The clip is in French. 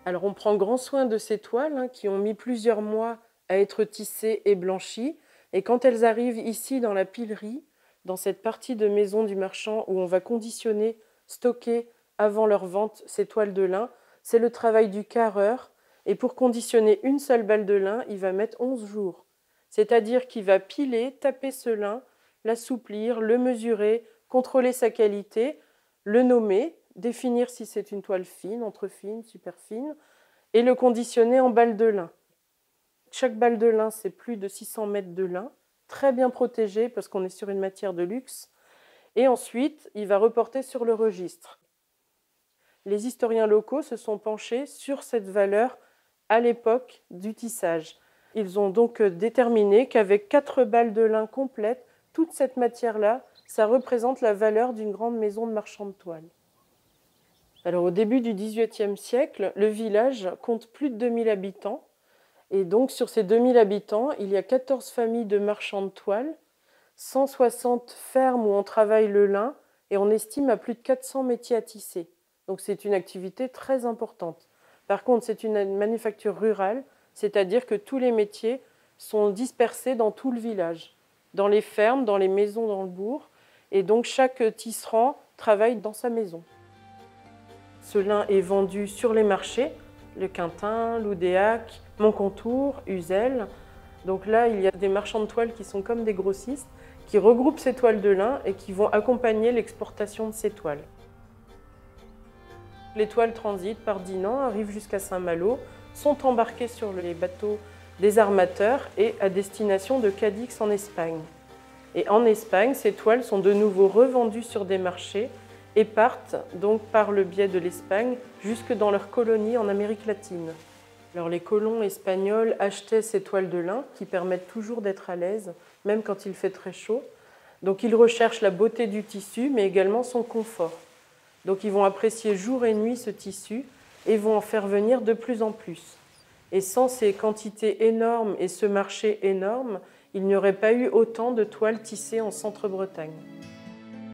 Alors on prend grand soin de ces toiles qui ont mis plusieurs mois à être tissées et blanchies. Et quand elles arrivent ici dans la pilerie, dans cette partie de maison du marchand où on va conditionner, stocker avant leur vente ces toiles de lin, c'est le travail du carreur. Et pour conditionner une seule balle de lin, il va mettre 11 jours. C'est-à-dire qu'il va piler, taper ce lin, l'assouplir, le mesurer, contrôler sa qualité, le nommer, définir si c'est une toile fine, entre fine, super fine, et le conditionner en balles de lin. Chaque balle de lin, c'est plus de 600 mètres de lin, très bien protégé parce qu'on est sur une matière de luxe. Et ensuite, il va reporter sur le registre. Les historiens locaux se sont penchés sur cette valeur à l'époque du tissage. Ils ont donc déterminé qu'avec 4 balles de lin complètes, toute cette matière-là, ça représente la valeur d'une grande maison de marchand de toile. Alors au début du XVIIIe siècle, le village compte plus de 2000 habitants. Et donc sur ces 2000 habitants, il y a 14 familles de marchands de toile, 160 fermes où on travaille le lin, et on estime à plus de 400 métiers à tisser. Donc c'est une activité très importante. Par contre, c'est une manufacture rurale, c'est-à-dire que tous les métiers sont dispersés dans tout le village, dans les fermes, dans les maisons dans le bourg, et donc chaque tisserand travaille dans sa maison. Ce lin est vendu sur les marchés, le Quintin, l'Oudéac, Moncontour, Uzès. Donc là, il y a des marchands de toiles qui sont comme des grossistes, qui regroupent ces toiles de lin et qui vont accompagner l'exportation de ces toiles. Les toiles transitent par Dinan, arrivent jusqu'à Saint-Malo, sont embarquées sur les bateaux des armateurs et à destination de Cadix en Espagne. Et en Espagne, ces toiles sont de nouveau revendues sur des marchés et partent donc par le biais de l'Espagne jusque dans leurs colonies en Amérique latine. Alors les colons espagnols achetaient ces toiles de lin qui permettent toujours d'être à l'aise, même quand il fait très chaud. Donc ils recherchent la beauté du tissu, mais également son confort. Donc ils vont apprécier jour et nuit ce tissu et vont en faire venir de plus en plus. Et sans ces quantités énormes et ce marché énorme, il n'y aurait pas eu autant de toiles tissées en Centre-Bretagne.